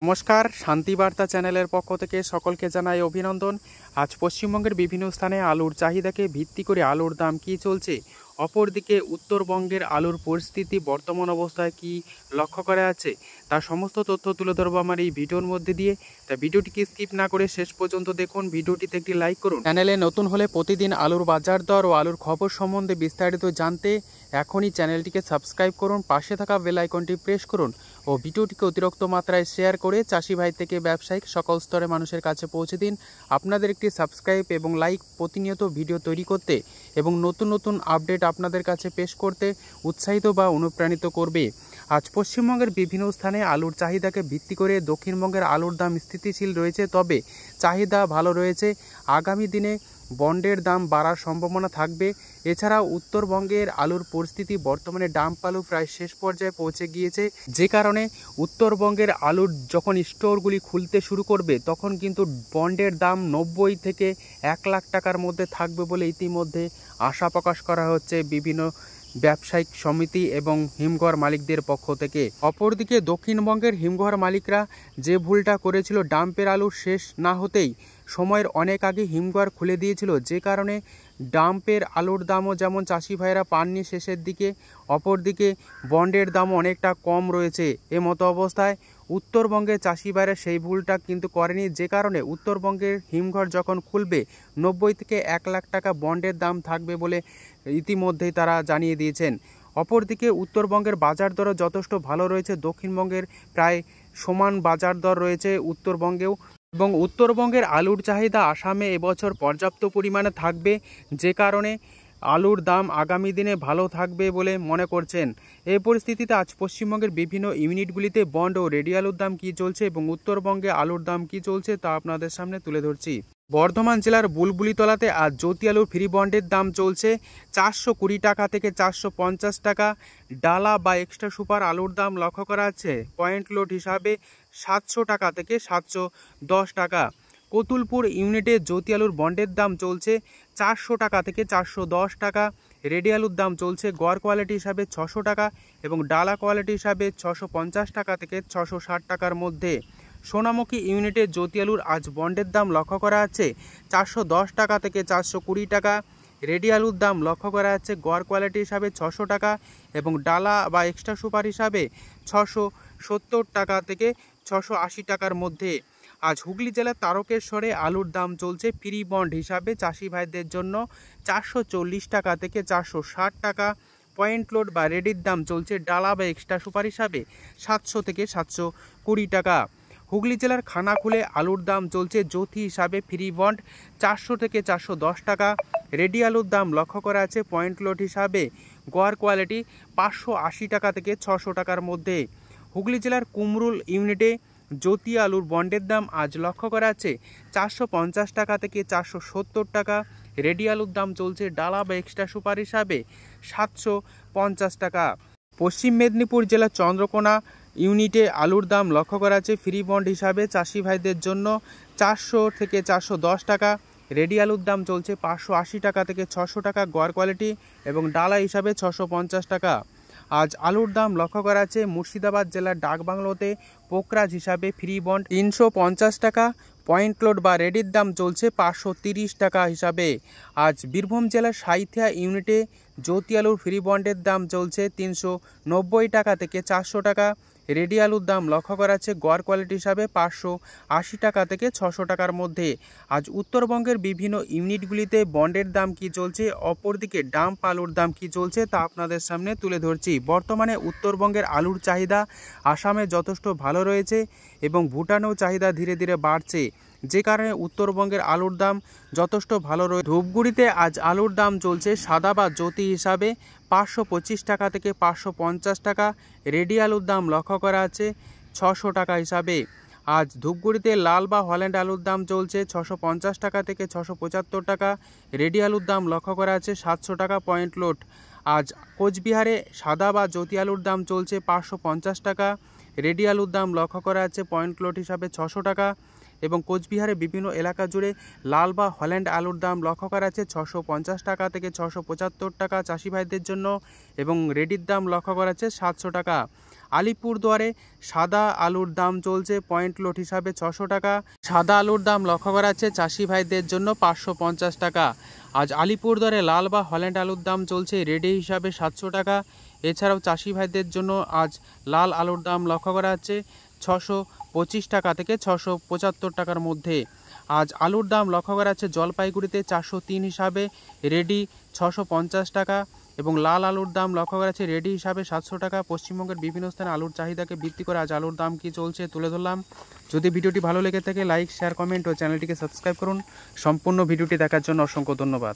নমস্কার, শান্তিবার্তা চ্যানেলের পক্ষ থেকে সকলকে জানাই অভিনন্দন। আজ পশ্চিমবঙ্গের বিভিন্ন স্থানে আলুর চাহিদাকে ভিত্তি করে আলুর দাম কী চলছে, অপরদিকে উত্তরবঙ্গের আলুর পরিস্থিতি বর্তমান অবস্থায় কি লক্ষ্য করা আছে, তার সমস্ত তথ্য তুলে ধরবো আমার এই ভিডিওর মধ্যে দিয়ে। তা ভিডিওটিকে স্কিপ না করে শেষ পর্যন্ত দেখুন, ভিডিওটিতে একটি লাইক করুন। চ্যানেলে নতুন হলে প্রতিদিন আলুর বাজার দর ও আলুর খবর সম্বন্ধে বিস্তারিত জানতে এখনই চ্যানেলটিকে সাবস্ক্রাইব করুন, পাশে থাকা বেল আইকনটি প্রেস করুন ও ভিডিওটিকে অতিরিক্ত মাত্রায় শেয়ার করে চাষি ভাই থেকে ব্যবসায়িক সকল স্তরে মানুষের কাছে পৌঁছে দিন। আপনাদের একটি সাবস্ক্রাইব এবং লাইক প্রতিনিয়ত ভিডিও তৈরি করতে এবং নতুন নতুন আপডেট আপনাদের কাছে পেশ করতে উৎসাহিত বা অনুপ্রাণিত করবে। আজ পশ্চিমবঙ্গের বিভিন্ন স্থানে আলুর চাহিদাকে ভিত্তি করে দক্ষিণবঙ্গের আলুর দাম স্থিতিশীল রয়েছে, তবে চাহিদা ভালো রয়েছে। আগামী দিনে বন্ডের দাম বাড়ার সম্ভাবনা থাকবে। এছাড়াও উত্তরবঙ্গের আলুর পরিস্থিতি বর্তমানে ডাম্প আলু প্রায় শেষ পর্যায়ে পৌঁছে গিয়েছে, যে কারণে উত্তরবঙ্গের আলুর যখন স্টোরগুলি খুলতে শুরু করবে তখন কিন্তু বন্ডের দাম 90 থেকে 1 লাখ টাকার মধ্যে থাকবে বলে ইতিমধ্যে আশা প্রকাশ করা হচ্ছে বিভিন্ন ব্যবসায়িক সমিতি এবং হিমঘর মালিকদের পক্ষ থেকে। অপরদিকে দক্ষিণবঙ্গের হিমঘর মালিকরা যে ভুলটা করেছিল, ডাম্পের আলু শেষ না হতেই সময়ের অনেক আগে হিমঘর খুলে দিয়েছিল, যে কারণে ডাম্পের আলুর দামও যেমন চাষি ভাইরা পাননি শেষের দিকে, অপরদিকে বন্ডের দামও অনেকটা কম রয়েছে। এমতো অবস্থায় উত্তরবঙ্গের চাষি ভাইরা সেই ভুলটা কিন্তু করেনি, যে কারণে উত্তরবঙ্গের হিমঘর যখন খুলবে 90 থেকে 1 লাখ টাকা বন্ডের দাম থাকবে বলে ইতিমধ্যেই তারা জানিয়ে দিয়েছেন। অপরদিকে উত্তরবঙ্গের বাজার দরও যথেষ্ট ভালো রয়েছে, দক্ষিণবঙ্গের প্রায় সমান বাজার দর রয়েছে উত্তরবঙ্গেও, এবং উত্তরবঙ্গের আলুর চাহিদা আসামে এবছর পর্যাপ্ত পরিমাণে থাকবে, যে কারণে আলুর দাম আগামী দিনে ভালো থাকবে বলে মনে করছেন। এই পরিস্থিতিতে আজ পশ্চিমবঙ্গের বিভিন্ন ইউনিটগুলিতে বন্ড ও রেডি আলুর দাম কী চলছে এবং উত্তরবঙ্গে আলুর দাম কী চলছে তা আপনাদের সামনে তুলে ধরছি। বর্ধমান জেলার বুলবুলিতলাতে আজ জ্যোতি আলুর ফ্রি বন্ডের দাম চলছে 420 টাকা থেকে 450 টাকা। ডালা বা এক্সট্রা সুপার আলুর দাম লক্ষ্য করা যাচ্ছে পয়েন্ট লোড হিসাবে 700 টাকা থেকে 710 টাকা। কতুলপুর ইউনিটে জ্যোতি আলুর বন্ডের দাম চলছে 400 টাকা থেকে 410 টাকা। রেডি আলুর দাম চলছে গড় কোয়ালিটি হিসাবে 600 টাকা এবং ডালা কোয়ালিটি হিসাবে 650 টাকা থেকে 660 টাকার মধ্যে। সোনামুখী ইউনিটে জ্যোতি আলুর আজ বন্ডের দাম লক্ষ্য করা যাচ্ছে 410 টাকা থেকে 420 টাকা। রেডি আলুর দাম লক্ষ্য করা যাচ্ছে গড় কোয়ালিটি হিসাবে 600 টাকা এবং ডালা বা এক্সট্রা সুপার হিসাবে 670 টাকা থেকে 680 টাকার মধ্যে। আজ হুগলি জেলার তারকেশ্বরে আলুর দাম চলছে ফ্রি বন্ড হিসাবে চাষি ভাইদের জন্য 440 টাকা থেকে 460 টাকা। পয়েন্ট লোড বা রেডির দাম চলছে ডালা বা এক্সট্রা সুপার হিসাবে 700 থেকে 720 টাকা। হুগলি জেলার খানাকুলে আলুর দাম চলছে জ্যোতি হিসাবে ফ্রি বন্ড 400 থেকে 410 টাকা। রেডি আলুর দাম লক্ষ্য করা আছে পয়েন্ট লোড হিসাবে গড় কোয়ালিটি 580 টাকা থেকে 600 টাকার মধ্যে। হুগলি জেলার কুমরুল ইউনিটে জ্যোতি আলুর বন্ডের দাম আজ লক্ষ্য করা আছে 450 টাকা থেকে 470 টাকা। রেডি আলুর দাম চলছে ডালা বা এক্সট্রা সুপার হিসাবে 750 টাকা। পশ্চিম মেদিনীপুর জেলার চন্দ্রকোনা ইউনিটে আলুর দাম লক্ষ্য করা আছে ফ্রি বন্ড হিসাবে চাষি ভাইদের জন্য 400 থেকে 410 টাকা। রেডি আলুর দাম চলছে 580 টাকা থেকে 600 টাকা গড় কোয়ালিটি এবং ডালা হিসাবে 650 টাকা। আজ আলুর দাম লক্ষ্য করা আছে মুর্শিদাবাদ জেলার ডাকবাংলোতে পোকরাজ হিসাবে ফ্রি বন্ড 350 টাকা। পয়েন্ট লোড বা রেডির দাম চলছে 530 টাকা হিসাবে। আজ বীরভূম জেলার সাঁইথিয়া ইউনিটে জ্যোতি আলুর ফ্রি বন্ডের দাম চলছে 390 টাকা থেকে 400 টাকা। রেডি আলুর দাম লক্ষ্য করা আছে গড় কোয়ালিটি হিসাবে 580 টাকা থেকে 600 টাকার মধ্যে। আজ উত্তরবঙ্গের বিভিন্ন ইউনিটগুলিতে বন্ডের দাম কি চলছে, অপরদিকে ডাম্প আলুর দাম কি চলছে তা আপনাদের সামনে তুলে ধরছি। বর্তমানে উত্তরবঙ্গের আলুর চাহিদা আসামে যথেষ্ট ভালো রয়েছে এবং ভুটানেও চাহিদা ধীরে ধীরে বাড়ছে, যে কারণে উত্তরবঙ্গের আলুর দাম যথেষ্ট ভালো রয়েছে। ধূপগুড়িতে আজ আলুর দাম চলছে সাদা বা জ্যোতি হিসাবে 525 টাকা থেকে 550 টাকা। রেডি আলুর দাম লক্ষ্য করা আছে 600 টাকা হিসাবে। আজ ধূপগুড়িতে লাল বা হল্যান্ড আলুর দাম চলছে 650 টাকা থেকে 675 টাকা। রেডি আলুর দাম লক্ষ্য করা আছে 700 টাকা পয়েন্ট লোড। আজ কোচবিহারে সাদা বা জ্যোতি আলুর দাম চলছে 550 টাকা। রেডি আলুর দাম লক্ষ্য করা আছে পয়েন্ট লোড হিসাবে 600 টাকা এবং কোচবিহারে বিভিন্ন এলাকা জুড়ে লাল বা হল্যান্ড আলুর দাম লক্ষ্য করা যাচ্ছে 650 টাকা থেকে 675 টাকা চাষি ভাইদের জন্য, এবং রেডির দাম লক্ষ্য করা যাচ্ছে 700 টাকা। আলিপুরদুয়ারে সাদা আলুর দাম চলছে পয়েন্ট লোড হিসাবে 600 টাকা। সাদা আলুর দাম লক্ষ্য করা যাচ্ছে চাষি ভাইদের জন্য 550 টাকা। আজ আলিপুরদুয়ারে লাল বা হল্যান্ড আলুর দাম চলছে রেডি হিসাবে 700 টাকা। এছাড়াও চাষি ভাইদের জন্য আজ লাল আলুর দাম লক্ষ্য করা যাচ্ছে 625 টাকা থেকে 675 টাকার মধ্যে। আজ আলুর দাম লক্ষ্য করা যাচ্ছে জলপাইগুড়িতে 403 হিসাবে রেডি 650 টাকা, এবং লাল আলুর দাম লক্ষ্য করা যাচ্ছে রেডি হিসাবে 700 টাকা। পশ্চিমবঙ্গের বিভিন্ন স্থানে আলুর চাহিদাকে ভিত্তি করে আজ আলুর দাম কী চলছে তুলে ধরলাম। যদি ভিডিওটি ভালো লেগে থাকে লাইক, শেয়ার, কমেন্ট ও চ্যানেলটিকে সাবস্ক্রাইব করুন। সম্পূর্ণ ভিডিওটি দেখার জন্য অসংখ্য ধন্যবাদ।